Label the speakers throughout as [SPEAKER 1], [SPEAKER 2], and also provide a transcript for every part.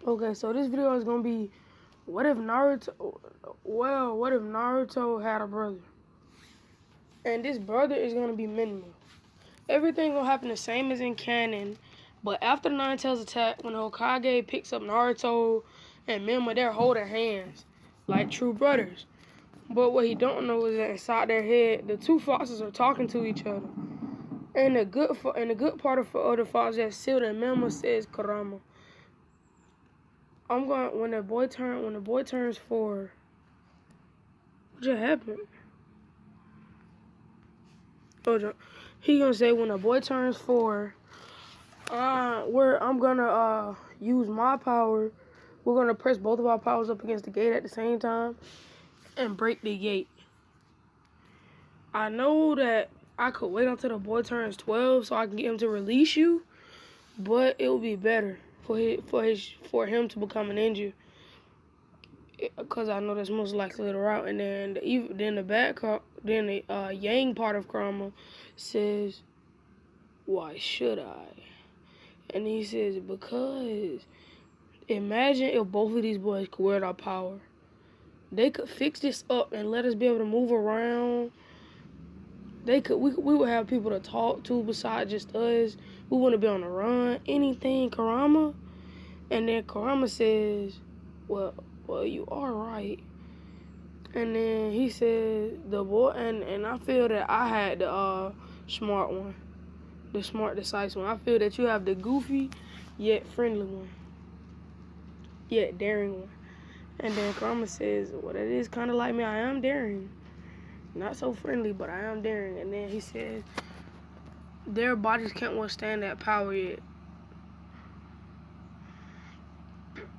[SPEAKER 1] Okay, so this video is gonna be what if Naruto what if Naruto had a brother? And this brother is gonna be minimal. Everything gonna happen the same as in canon, but after the Nine Tails attack, when Hokage picks up Naruto and Mima, they're holding hands like true brothers. But what he don't know is that inside their head, the two foxes are talking to each other. And the good part of the fox that sealed and Mima says Karama. I'm going when the boy turns 4. What just happened? Oh, he gonna say when the boy turns 4, I'm gonna use my power. We're gonna press both of our powers up against the gate at the same time and break the gate. I know that I could wait until the boy turns 12 so I can get him to release you, but it would be better for him to become a ninja, because I know that's most likely the route. And then the Yang part of Kurama says, "Why should I?" And he says, "Because imagine if both of these boys could wield our power. They could fix this up and let us be able to move around. We would have people to talk to besides just us. We wouldn't be on the run, anything, Kurama." And then Kurama says, well, you are right. And then he said, the boy, and I feel that I had the smart one, the smart, decisive one. I feel that you have the goofy, yet friendly one, yet daring one. And then Kurama says, well, that is kind of like me. I am daring. Not so friendly, but I am daring. And then he says, their bodies can't withstand that power yet.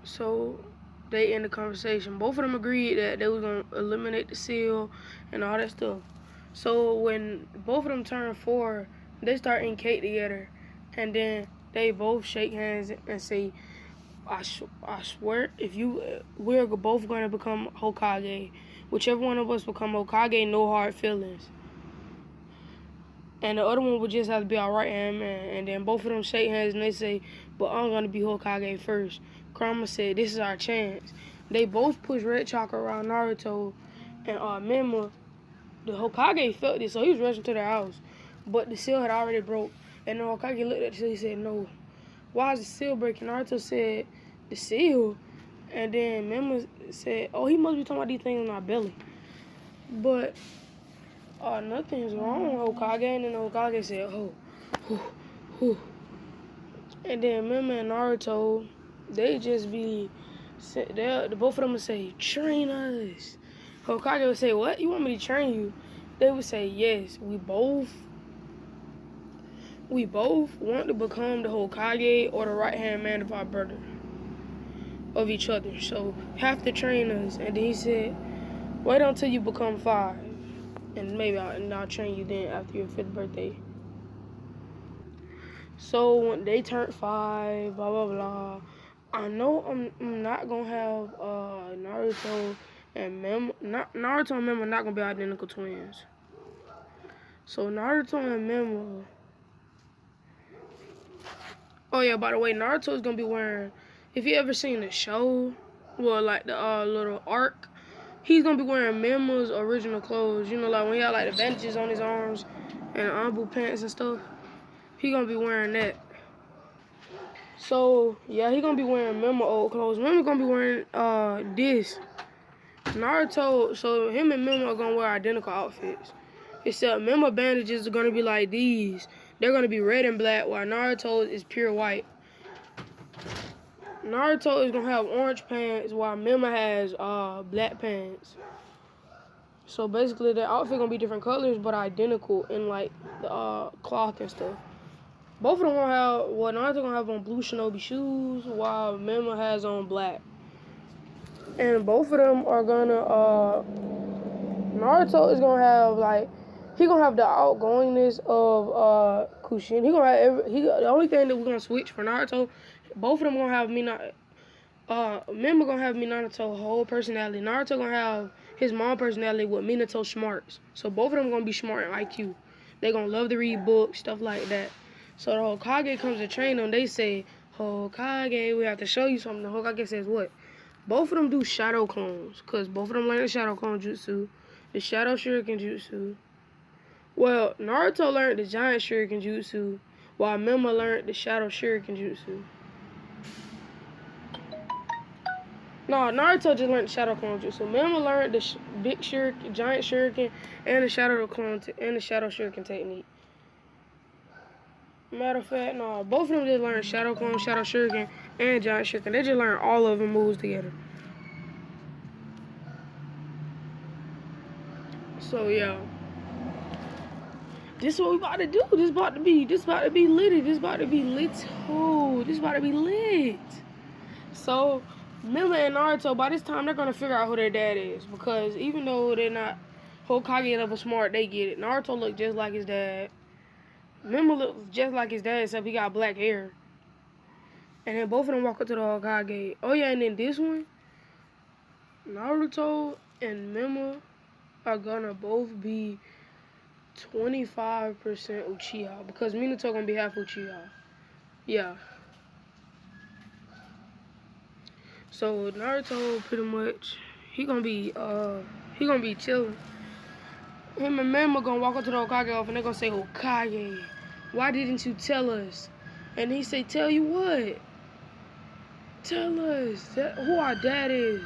[SPEAKER 1] So they end the conversation. Both of them agreed that they was gonna eliminate the seal and all that stuff. So when both of them turn 4, they start eating cake together, and then they both shake hands and say, I swear, if we're both gonna become Hokage. Whichever one of us become Hokage, no hard feelings. And the other one would just have to be our right hand man. And then both of them shake hands and they say, but I'm gonna be Hokage first. Kurama said, this is our chance. They both push red chakra around Naruto, and Mima, the Hokage felt this, so he was rushing to their house. But the seal had already broke. And the Hokage looked at the seal, he said, no. Why is the seal breaking? Naruto said, the seal? And then Mima said, oh, he must be talking about these things in our belly. But nothing's wrong, Hokage. And then the Hokage said, oh, whew, whew. And then Mima and Naruto, they just be, both of them would say, train us. Hokage would say, what? You want me to train you? They would say, yes, we both want to become the Hokage or the right-hand man of our brother, of each other. So, have to train us. And then he said, wait until you become 5. And maybe I'll train you then after your 5th birthday. So, when they turned 5, blah, blah, blah. I know I'm not going to have Naruto and Mima. Naruto and Mima are not going to be identical twins. So, Naruto and Mima. Oh, yeah, by the way, Naruto is going to be wearing, if you ever seen the show, well, like the little arc, he's going to be wearing Mima's original clothes. You know, like when he had like the bandages on his arms and Anbu pants and stuff. He going to be wearing that. So, yeah, he gonna be wearing Mima old clothes. Mima gonna be wearing this. Naruto, so him and Mima are gonna wear identical outfits. Except Mima bandages are gonna be like these. They're gonna be red and black, while Naruto is pure white. Naruto is gonna have orange pants, while Mima has black pants. So basically, their outfit gonna be different colors, but identical in like the cloth and stuff. Both of them gonna have, Naruto gonna have on blue shinobi shoes, while Mima has on black. And both of them are gonna, Naruto is gonna have like, he gonna have the outgoingness of Kushin. He gonna have the only thing that we're gonna switch for Naruto, both of them gonna have Mima gonna have Minato's whole personality. Naruto gonna have his mom personality with Minato smarts. So both of them gonna be smart in IQ. They gonna love to read books, stuff like that. So the Hokage comes to train them. They say, Hokage, we have to show you something. The Hokage says what? Both of them do shadow clones, because both of them learn the shadow clone jutsu, the shadow shuriken jutsu. Well, Naruto learned the giant shuriken jutsu, while Mima learned the shadow shuriken jutsu. No, Naruto just learned the shadow clone jutsu. Mima learned the big shuriken, giant shuriken, and the shadow clone and the shadow shuriken technique. Matter of fact, no, both of them just learned shadow clone, shadow shuriken, and giant shuriken. They just learned all of them moves together. So yeah, this is what we about to do. This about to be lit. This about to be lit. Oh, this about to be lit. So Mima and Naruto, by this time, they're gonna figure out who their dad is, because even though they're not Hokage level smart, they get it. Naruto looked just like his dad. Mima looks just like his dad, except he got black hair. And then both of them walk up to the Hokage. Oh yeah, and then this one, Naruto and Mima are gonna both be 25% Uchiha, because Minato gonna be half Uchiha. Yeah. So Naruto pretty much he gonna be chilling. Him and Mima gonna walk up to the Hokage office and they gonna say, Hokage, why didn't you tell us? And he say, tell you what? Tell us who our dad is.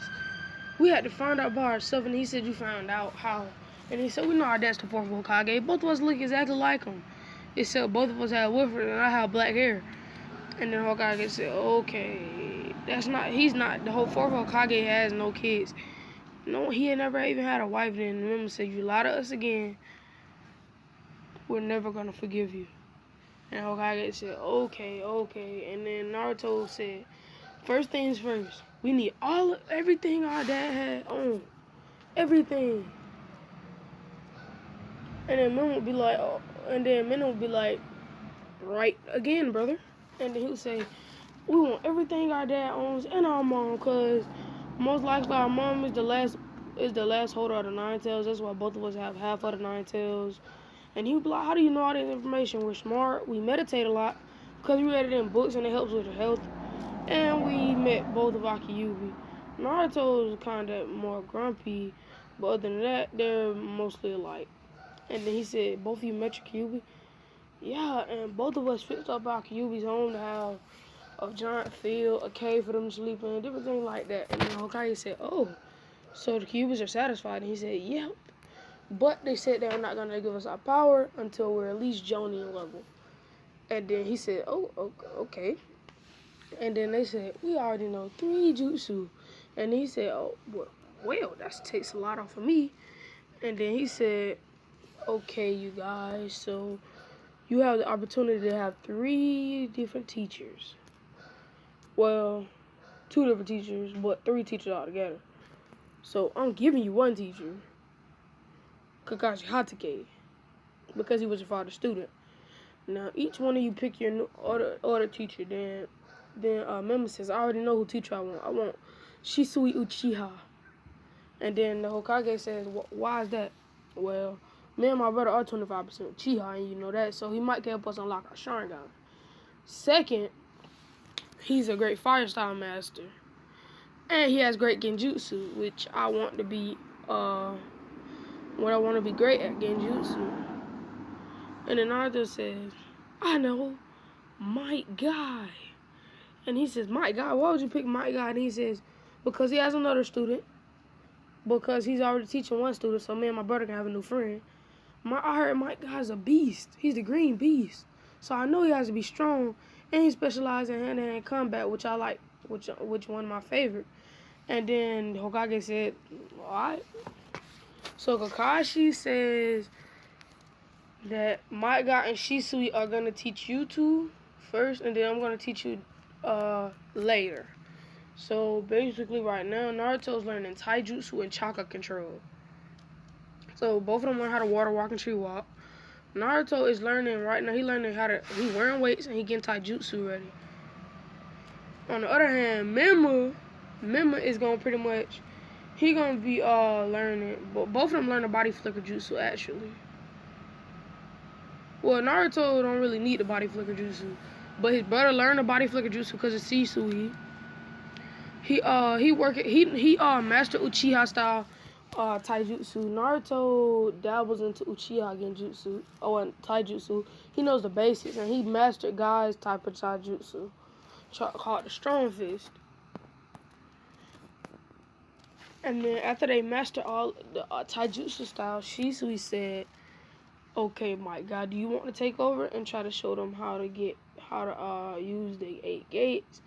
[SPEAKER 1] We had to find out by ourselves. And he said, you found out how? And he said, we know our dad's the fourth Hokage. Both of us look exactly like him. Except both of us have Woodford and I have black hair. And then Hokage said, okay, he's not, the whole fourth Hokage has no kids. No, he had never even had a wife. Then Mima said, you lie to us again, we're never gonna forgive you. And Hokage said, okay. And then Naruto said, first things first, we need everything our dad had on. Everything. And then Mima would be like, oh, and then Mima would be like, right again, brother. And then he would say, we want everything our dad owns and our mom, because most likely our mom is the last holder of the nine tails. That's why both of us have half of the nine tails. And he would be like, how do you know all this information? We're smart. We meditate a lot because we read it in books and it helps with your health. And we met both of our Kyuubi. Naruto is kind of more grumpy, but other than that, they're mostly alike. And then he said, both of you met your Kyuubi? Yeah, and both of us fixed up our Kyuubi's home to have a giant field, a cave for them to sleep in, different things like that. And then Hokage said, oh, so the Kyuubis are satisfied? And he said, yep. But they said they're not going to give us our power until we're at least Jonin level. And then he said, oh, okay. And then they said, we already know 3 jutsu. And he said, oh, well, that takes a lot off of me. And then he said, okay, you guys, so you have the opportunity to have 3 different teachers. Well, 2 different teachers, but 3 teachers altogether. So I'm giving you 1 teacher, Kakashi Hatake, because he was your father's student. Now, each one of you pick your order teacher. Then Mima says, I already know who teacher I want. I want Shisui Uchiha. And then the Hokage says, why is that? Well, me and my brother are 25% Uchiha, and you know that, so he might help us unlock our Sharingan. Second, he's a great fire style master. And he has great genjutsu, which I want to be, great at genjutsu. And then Naruto says, I know, Might Guy. And he says, Might Guy? Why would you pick Might Guy? And he says, because he has another student. Because he's already teaching 1 student, so me and my brother can have a new friend. I heard Might Guy's a beast. He's the green beast. So I know he has to be strong. And he specializes in hand-to-hand combat, which I like, which one of my favorite. And then Hokage said, alright. So Kakashi says that Might Guy and Shisui are going to teach you 2 first, and then I'm going to teach you later. So basically right now, Naruto's learning Taijutsu and Chakra control. So both of them learn how to water walk and tree walk. Naruto is learning right now, he's wearing weights and he getting Taijutsu ready. On the other hand, Mima is going to pretty much, he going to be learning, but both of them learn the body flicker jutsu actually. Well, Naruto don't really need the body flicker jutsu. But his brother learned the body flicker jutsu because of Shisui. He mastered Uchiha style taijutsu. Naruto dabbles into Uchiha genjutsu and taijutsu. He knows the basics and he mastered Guy's type of taijutsu called the strong fist. And then after they mastered all the taijutsu style, Shisui said, "Okay, my God, do you want to take over and try to show them how to use the 8 gates,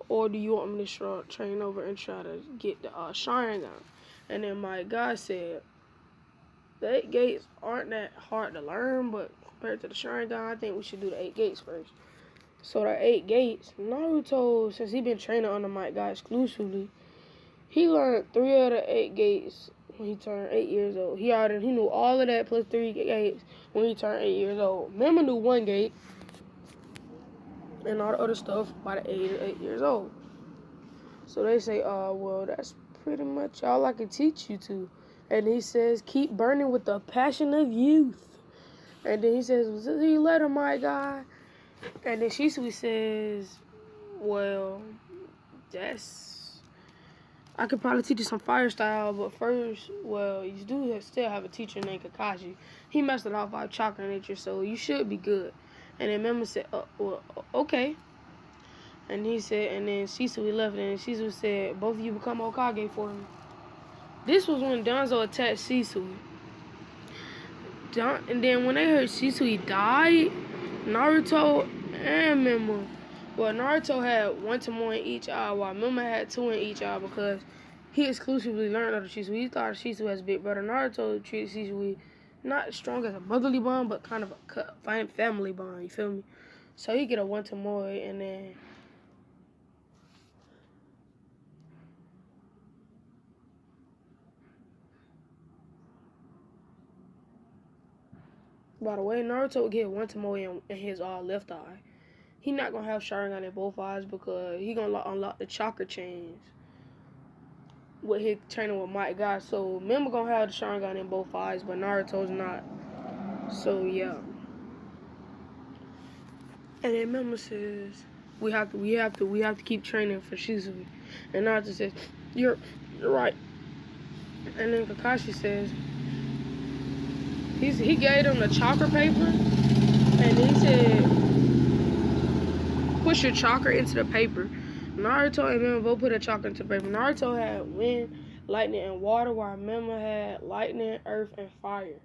[SPEAKER 1] or do you want me to train over and try to get the Sharingan?" And then my God said, "The 8 gates aren't that hard to learn, but compared to the Sharingan, I think we should do the 8 gates first." So the 8 gates, Naruto, since he been training under my God exclusively, he learned 3 of the 8 gates when he turned 8 years old. He knew all of that plus 3 gates when he turned 8 years old. Mema knew 1 gate and all the other stuff by the age of 8 years old. So they say, well, that's pretty much all I can teach you to. And he says, keep burning with the passion of youth. And then he says, see you later, my guy. And then Shisui says, well, I could probably teach you some fire style, but first, well, you do still have a teacher named Kakashi. He messed it off by chakra nature, so you should be good. And then Mema said, well, okay. And he said, and then Shisui left, and Shisui said, both of you become Hokage for me. This was when Danzo attacked Shisui. And then when they heard Shisui died, Naruto and Mema, well, Naruto had 1 Tomoe in each eye, while Mema had 2 in each eye because he exclusively learned under Shisui. He thought Shisui as big brother. Naruto treated Shisui not as strong as a brotherly bond, but kind of a family bond, you feel me? So he get a 1 Tomoe, and then by the way, Naruto would get 1 Tomoe in his left eye. He not gonna have Sharingan in both eyes because he gonna unlock the chakra chains with his training with Might God. So Mema gonna have the Sharingan in both eyes, but Naruto's not. So yeah. And then Mema says we have to keep training for Shisui. And Naruto says, You're right. And then Kakashi says he gave him the chakra paper and he said push your chakra into the paper. Naruto and Mema both put a chakra into the paper. Naruto had wind, lightning, and water, while Mema had lightning, earth, and fire.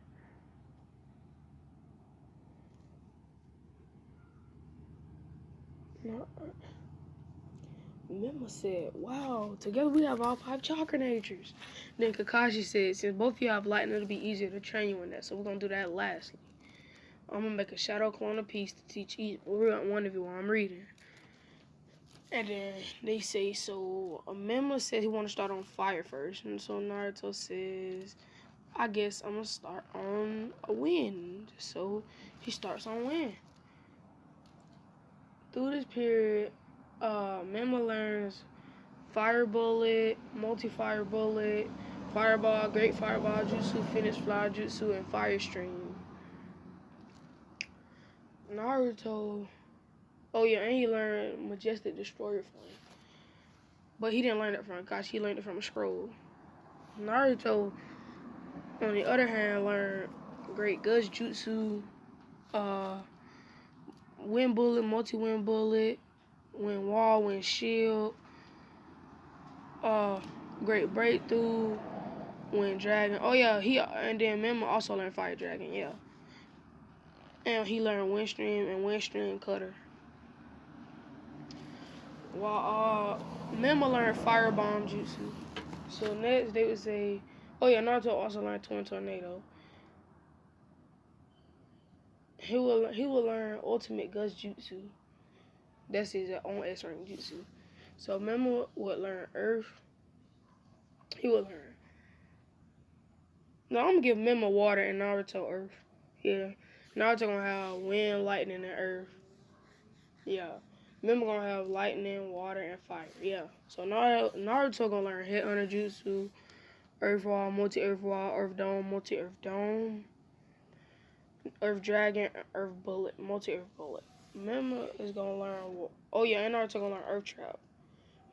[SPEAKER 1] Mema said, wow, together we have all 5 chakra natures. Then Kakashi said, since both of you have lightning, it'll be easier to train you in that, so we're going to do that lastly. I'm going to make a shadow clone of peace to teach one of you while I'm reading. And then they say, so Mema says he want to start on fire first. And so Naruto says, I guess I'm going to start on a wind. So he starts on wind. Through this period, Mema learns fire bullet, multi-fire bullet, fireball, great fireball jutsu, finish fly jutsu, and fire stream. Naruto, oh yeah, and he learned majestic destroyer flame. But he didn't learn it from Kakashi, he learned it from a scroll. Naruto, on the other hand, learned great guts jutsu, wind bullet, multi-wind bullet, wind wall, wind shield, great breakthrough, wind dragon. Oh yeah, and then Mema also learned fire dragon, yeah. And he learned wind stream and wind stream cutter. While Mema learned firebomb jutsu. So next they would say, oh yeah, Naruto also learned twin tornado. He will learn ultimate guts jutsu. That's his own S rank jutsu. So Mema would learn earth. He would learn. No, I'm gonna give Mema water and Naruto earth. Yeah. Naruto gonna have wind, lightning, and earth. Yeah. Mema gonna have lightning, water, and fire. Yeah. So Naruto gonna learn hit under jutsu, earth wall, multi-earth wall, earth dome, multi-earth dome, earth dragon, earth bullet, multi-earth bullet. Mema is gonna learn. Oh yeah, and Naruto gonna learn Earth Trap.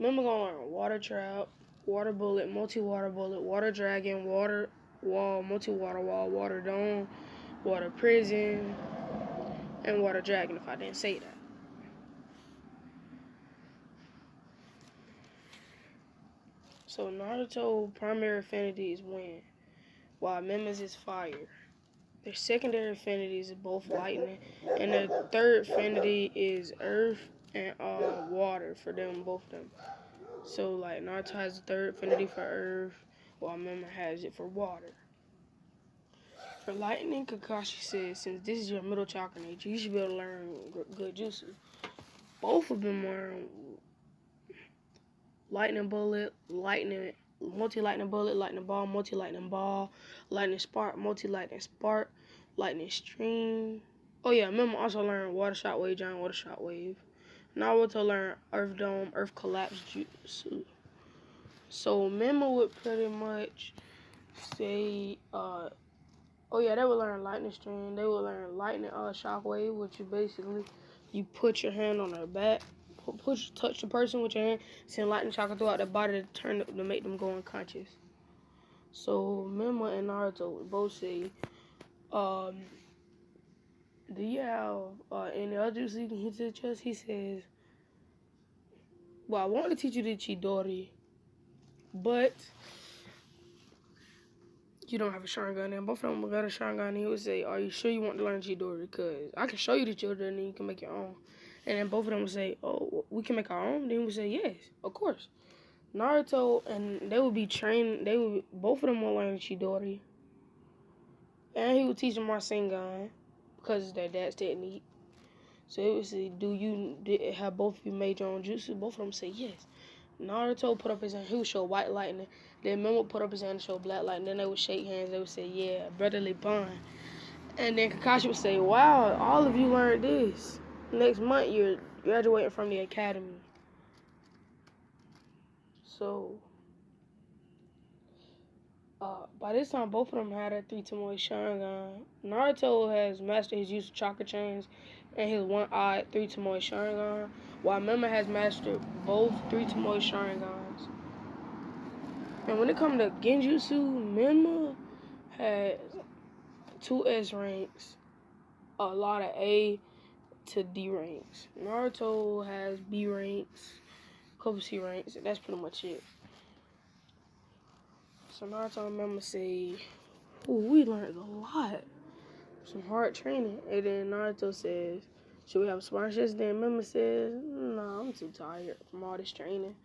[SPEAKER 1] Mema gonna learn Water Trap, Water Bullet, Multi-Water Bullet, Water Dragon, Water Wall, Multi-Water Wall, Water Dome, Water Prison, and Water Dragon. If I didn't say that. So Naruto primary affinity is wind, while Mema's is fire. Their secondary affinities is both lightning, and their third affinity is earth and water for them, both of them. So like Naruto has the third affinity for earth, while Mema has it for water. For lightning, Kakashi says, since this is your middle chakra nature, you should be able to learn good jutsu. Both of them learn lightning bullet, multi-lightning bullet, lightning ball, multi-lightning ball, lightning spark, multi-lightning spark, lightning stream. Oh yeah, Mema also learned water shot wave, giant water shot wave. Naruto learned earth dome, earth collapse jutsu. So Mema would pretty much say, oh yeah, they would learn lightning stream. They would learn lightning shock wave, which is basically you put your hand on their back, touch the person with your hand, send lightning chakra throughout their body to make them go unconscious. So Mema and Naruto would both say, do you have any other jutsu you can hit to the chest? He says, well, I want to teach you the Chidori, but you don't have a Sharingan. And both of them got a Sharingan. And he would say, are you sure you want to learn Chidori? Because I can show you the Chidori and then you can make your own. And then both of them would say, oh, we can make our own? Then he would say, yes, of course. Naruto, and they would be trained, both of them will learn Chidori. And he would teach them Rasengan because it's their dad's technique. So he would say, have both of you made your own jutsu? Both of them say yes. Naruto put up his hand, he would show white lightning. Then Memo would put up his hand and show black lightning. Then they would shake hands, they would say, yeah, brotherly bond. And then Kakashi would say, wow, all of you learned this. Next month you're graduating from the academy. So by this time, both of them had a 3 Tomoe Sharingan. Naruto has mastered his use of chakra chains and his one-eyed 3 Tomoe Sharingan, while Mema has mastered both 3 Tomoe Sharingans. And when it comes to Genjutsu, Mema has 2 S ranks, a lot of A to D ranks. Naruto has B ranks, a couple C ranks, and that's pretty much it. So Naruto and Mema say, ooh, we learned a lot. Some hard training. And then Naruto says, should we have a sponsorship? Then Mema says, no, I'm too tired from all this training.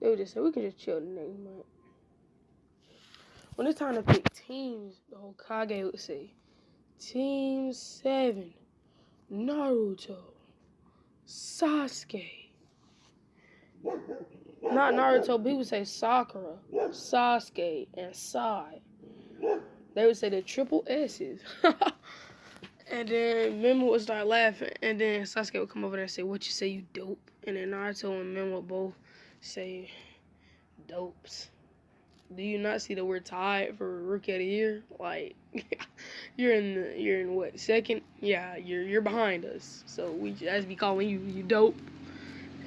[SPEAKER 1] They would just say, we can just chill the next month. When it's time to pick teams, the Hokage would say, Team 7, Naruto, Sasuke. Not Naruto, people say Sakura, Sasuke, and Sai. They would say the triple S's. And then Mema would start laughing. And then Sasuke would come over there and say, what you say, you dope? And then Naruto and Mema would both say, dopes. Do you not see that we're tied for Rookie of the Year? Like, you're in what, second? Yeah, you're behind us. So we just be calling you dope.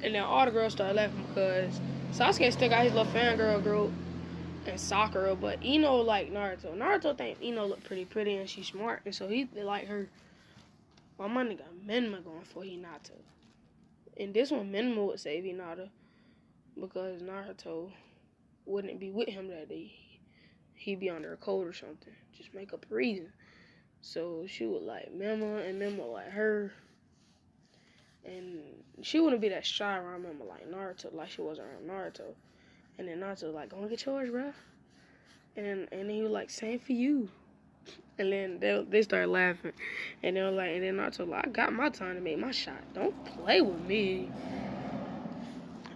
[SPEAKER 1] And then all the girls started laughing because Sasuke still got his little fangirl group and Sakura, but Ino like Naruto. Naruto think Ino look pretty and she's smart, and so he like her. Well, my nigga Menma going for Hinata. And this one Menma would save Hinata because Naruto wouldn't be with him that day. He'd be under a cold or something. Just make up a reason. So she would like Menma and Menma like her. And she wouldn't be that shy around Menma like Naruto, like she was around Naruto. And then Naruto was like, go and get yours, bro. And then he was like, same for you. And then they started laughing. And they were like, and then Naruto was like, I got my time to make my shot. Don't play with me.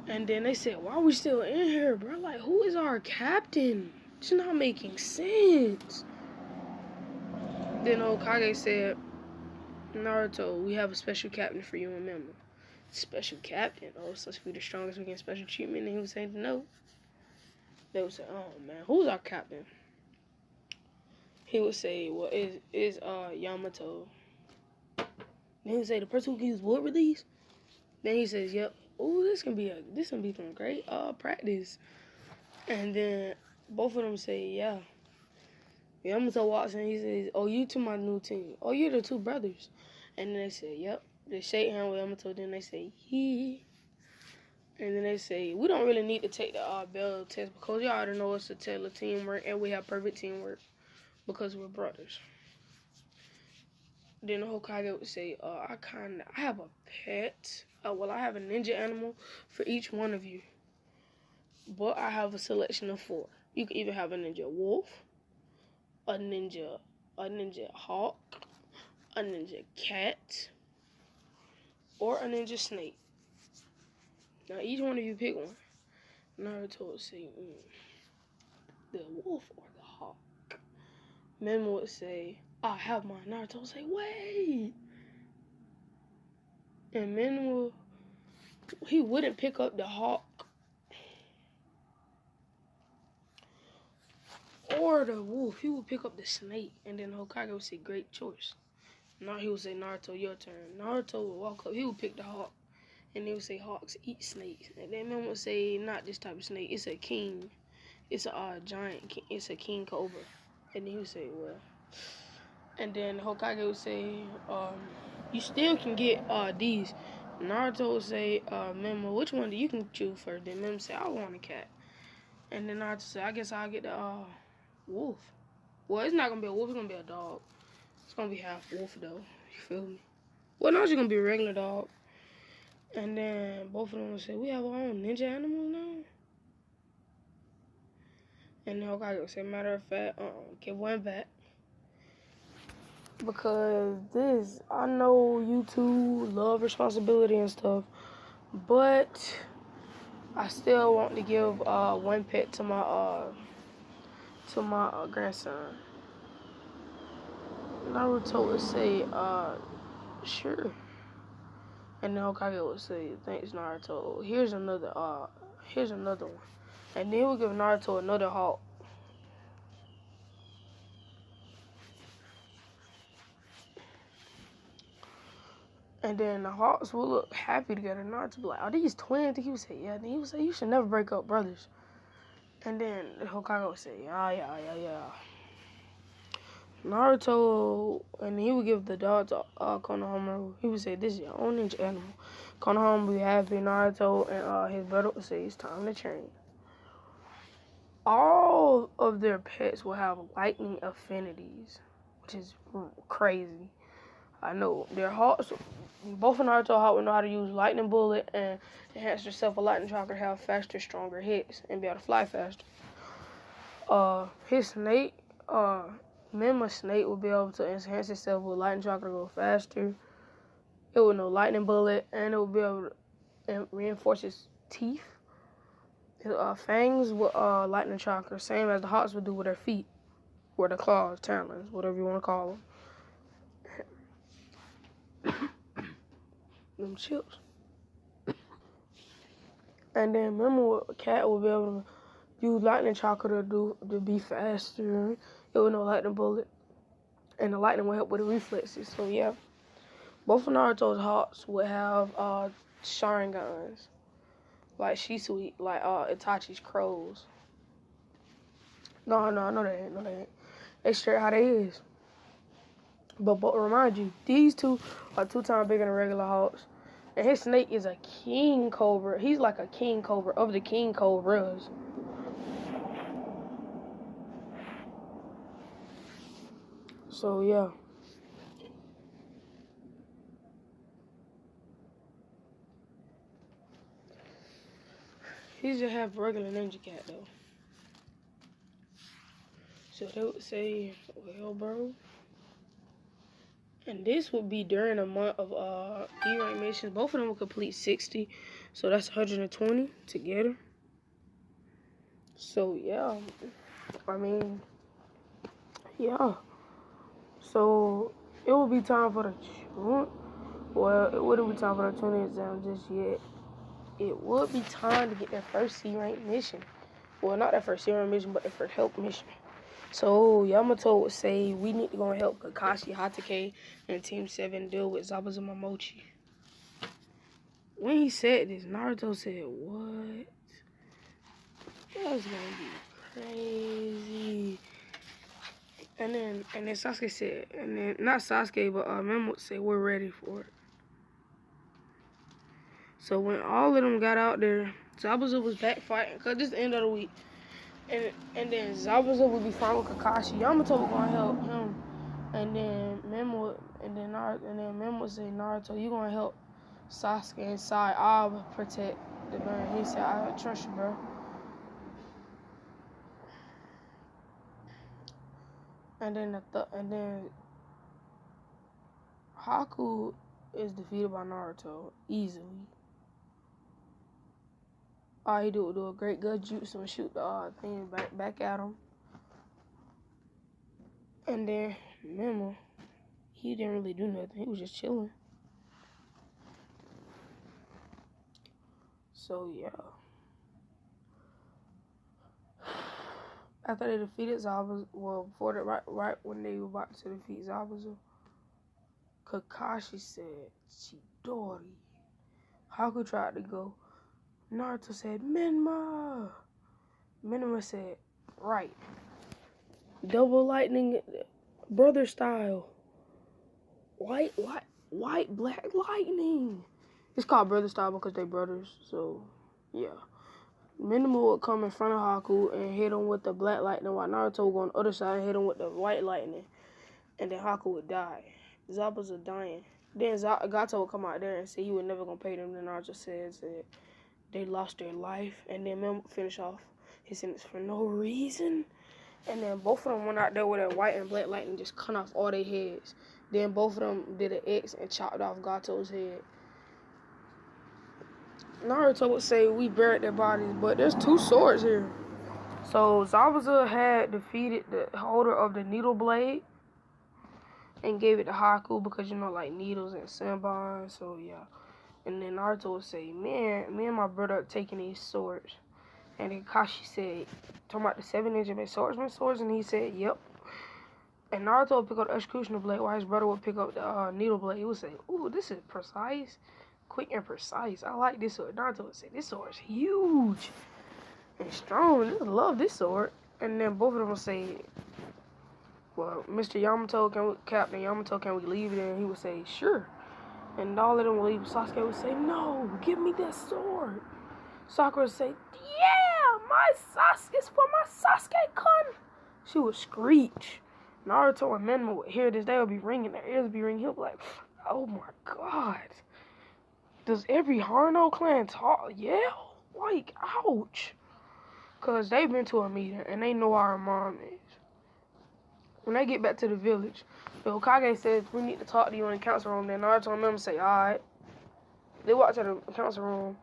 [SPEAKER 1] And then they said, why are we still in here, bro? Like, who is our captain? It's not making sense. Then Hokage said, Naruto, we have a special captain for you and Mema. Special captain? Oh, so we the strongest, we get special treatment. And he was saying no. They would say, oh man, who's our captain? He would say, well, is Yamato. Then he say the person who can use wood release. Then he says, "Yep. Oh, this can be some great practice." And then both of them say, "Yeah." Yamato walks in. He says, "Oh, you to my new team. Oh, you're the two brothers." And then they say, "Yep." They shake hands with Yamato. Then they say, "Yeah." And then they say, "We don't really need to take the bell test because you already know it's a tale of teamwork, and we have perfect teamwork because we're brothers." Then the Hokage would say, I have a pet. Well, I have a ninja animal for each one of you. But I have a selection of 4. You can either have a ninja wolf, a ninja hawk, a ninja cat, or a ninja snake. Now, each one of you pick one. Naruto would say, the wolf or the hawk. Memo would say, I have mine. Naruto would say, wait. And Memo, he wouldn't pick up the hawk or the wolf. He would pick up the snake. And then Hokage would say, great choice. Now he would say, Naruto, your turn. Naruto would walk up. He would pick the hawk. And he would say, hawks eat snakes. And then Memo would say, not this type of snake. It's a king. It's a giant. It's a king cobra. And he would say, well. And then Hokage would say, you still can get these. Naruto would say, Memo, which one do you can choose first? Then Memo say, I want a cat. And then Naruto say, I guess I'll get the wolf. Well, it's not gonna be a wolf. It's gonna be a dog. It's gonna be half wolf though. You feel me? Well, now it's gonna be a regular dog. And then both of them would say, we have our own ninja animals now. And then Hokage would say, matter of fact, get one back. Because I know you two love responsibility and stuff, but I still want to give one pet to my grandson. Naruto would say, sure. And then Hokage would say, thanks, Naruto. Here's another one. And then we'll give Naruto another hawk. And then the hawks will look happy together. Naruto be like, are these twins? He would say, yeah. Then he would say, you should never break up brothers. And then Hokage would say, yeah. Naruto, and he would give the dog to Konohamaru. He would say, this is your own ninja animal. Konohamaru would be happy. Naruto and his brother would say, it's time to train. All of their pets will have lightning affinities, which is crazy. I know. Their hawks, both of Naruto Hawk will know how to use lightning bullet and enhance themselves a lightning chakra to have faster, stronger hits and be able to fly faster. His snake, Mema snake will be able to enhance itself with lightning chakra to go faster. It will know lightning bullet and it will be able to reinforce its teeth. His fangs with lightning chakra, same as the hawks would do with their feet, or their claws, talons, whatever you want to call them. Them chips. And then remember, a cat will be able to use lightning chakra to be faster. It will know lightning bullet, and the lightning will help with the reflexes. So yeah, both of Naruto's hawks would have Sharingans, like Shisui, like Itachi's crows. No, they ain't. They straight how they is. But remind you, these two are 2 times bigger than regular hawks. And his snake is a king cobra. He's like a king cobra of the king cobras. So, yeah. He just have regular ninja cat, though. So, they would say, well, bro. And this would be during a month of E-rank missions. Both of them will complete 60. So, that's 120 together. So, yeah. I mean, yeah. So, it would be time for the well, it wouldn't be time for the tuning exam just yet. It would be time to get their first C-rank mission. Well, not their first C-rank mission, but their first help mission. So Yamato would say we need to go and help Kakashi, Hatake, and Team 7 deal with Zabuza Momochi. When he said this, Naruto said, what? That's gonna be crazy. And then Sasuke said, and then not Sasuke, but Memo said we're ready for it. So when all of them got out there, Zabuza was back fighting, cause this is the end of the week. And then Zabuza would be fighting with Kakashi. Yamato was gonna help him. And then Memo would say, Naruto, you gonna help Sasuke inside. I'll protect the burn. He said, I trust you, bro. And then Haku is defeated by Naruto easily. All he do a great good jutsu and shoot the thing back at him. And then Memo, he didn't really do nothing. He was just chilling. So yeah. After they defeated Zabuza, well, before the right when they were about to defeat Zabuza, Kakashi said, Chidori. Haku tried to go. Naruto said, Menma. Menma said, right. Double lightning, brother style. White, black lightning. It's called brother style because they brothers, so, yeah. Minimal would come in front of Haku and hit him with the black lightning, while Naruto would go on the other side and hit him with the white lightning, and then Haku would die. Zabuza dying. Then Gato would come out there and say he was never gonna pay them. Then Naruto says that they lost their life, and then Mem would finish off his sentence for no reason. And then both of them went out there with that white and black lightning, just cut off all their heads. Then both of them did an X and chopped off Gato's head. Naruto would say we buried their bodies, but there's two swords here. So Zabuza had defeated the holder of the needle blade and gave it to Haku because, you know, like needles and senbon, so yeah. And then Naruto would say, man, me and my brother are taking these swords. And then Kakashi said, talking about the 7-inch swordsman swords, and he said, yep. And Naruto would pick up the executioner blade while his brother would pick up the needle blade. He would say, ooh, this is precise. Quick and precise. I like this sword. Naruto would say, this sword is huge and strong. I love this sword. And then both of them would say, well, Mr. Yamato, Captain Yamato, can we leave it? And he would say, sure. And all of them would leave. Sasuke would say, no, give me that sword. Sakura would say, yeah, my Sasuke, it's for my Sasuke-kun. She would screech. Naruto and Menma would hear this. They would be ringing. Their ears would be ringing. He'll be like, oh my God. Does every Harno clan talk? Yell? Like, ouch. Because they've been to a meeting and they know our mom is. When they get back to the village, the Hokage says, we need to talk to you in the council room. Then Naruto and them say, alright. They walk to the council room.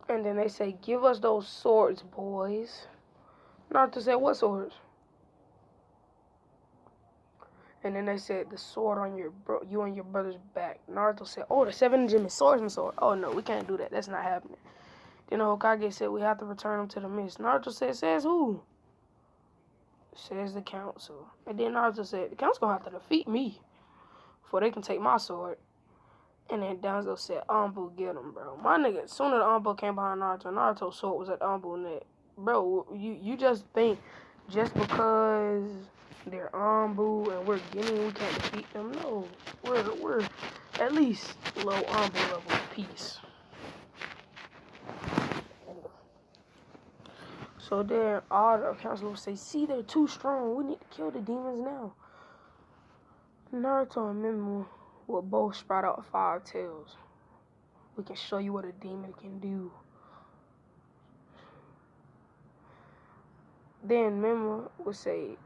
[SPEAKER 1] And then they say, give us those swords, boys. Naruto said, what swords? And then they said, the sword on you and your brother's back. Naruto said, oh, the 7-inch swordsman sword. Oh, no, we can't do that. That's not happening. Then the Hokage said, we have to return them to the mist. Naruto said, says who? Says the council. And then Naruto said, the council gonna have to defeat me before they can take my sword. And then Danzo said, Anbu, get him, bro. My nigga, as soon as Anbu came behind Naruto, Naruto's sword was at Anbu's neck. Bro, you just think just because they're Anbu and we're getting, we can't defeat them. No, we're at least low Anbu level of peace. So then all the counselors say, see, they're too strong. We need to kill the demons now. Naruto and Mimmo will both sprout out 5 tails. We can show you what a demon can do. Then Mimmo will say,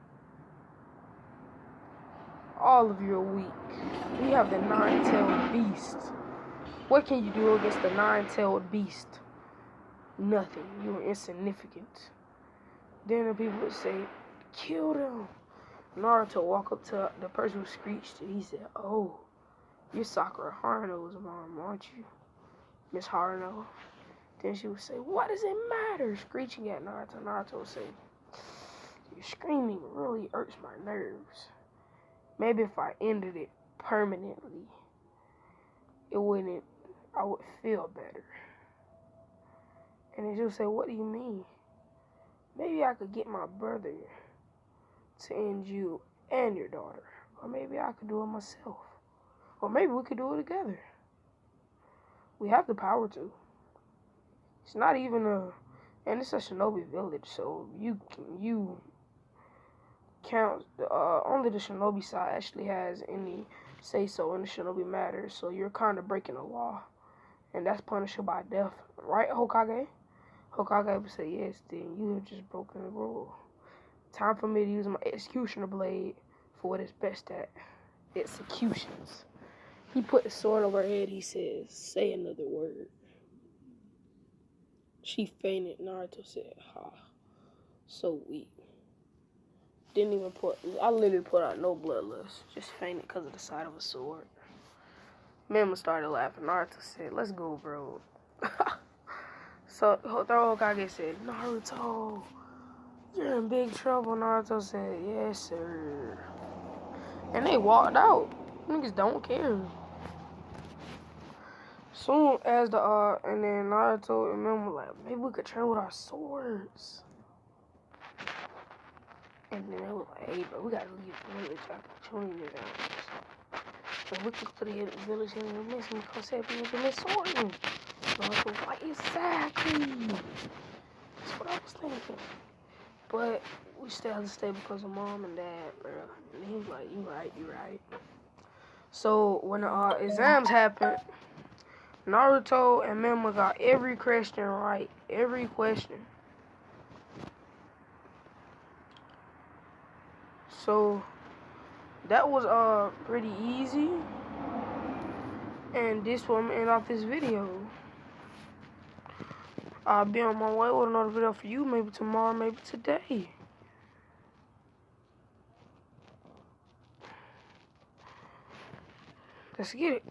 [SPEAKER 1] all of you are weak. We have the 9-tailed beast. What can you do against the 9-tailed beast? Nothing. You are insignificant. Then the people would say, kill them. Naruto walk up to the person who screeched and he said, oh, you're Sakura Haruno's mom, aren't you? Miss Haruno. Then she would say, what does it matter? Screeching at Naruto. Naruto would say, Your screaming really hurts my nerves. Maybe if I ended it permanently, I would feel better. And then she'll say, what do you mean? Maybe I could get my brother to end you and your daughter. Or maybe I could do it myself. Or maybe we could do it together. We have the power to. It's not even and it's a shinobi village, so you count, only the shinobi side actually has any say-so in the shinobi matters, so you're kind of breaking the law. And that's punishable by death. Right, Hokage? Hokage would say, yes, then you have just broken the rule. Time for me to use my executioner blade for what it's best at. Executions. He put the sword over her head. He says, say another word. She fainted. Naruto said, ha. So weak. I literally put out no bloodlust. Just fainted because of the sight of a sword. Mema started laughing. Naruto said, let's go, bro. So, Hokage said, Naruto, you're in big trouble. Naruto said, yes, sir. And they walked out. Niggas don't care. Soon as and then Naruto and Mema were like, maybe we could train with our swords. And then they was like, hey, bro, we gotta leave the village after training it out. So we can go to the village and then miss him because we can miss swording. Naruto was like, exactly. That's what I was thinking. But we still have to stay because of mom and dad, bro. And he was like, you right. So when the exams happened, Naruto and Mema got every question right. Every question. So that was pretty easy. And this will end off this video. I'll be on my way with another video for you, maybe tomorrow, maybe today. Let's get it.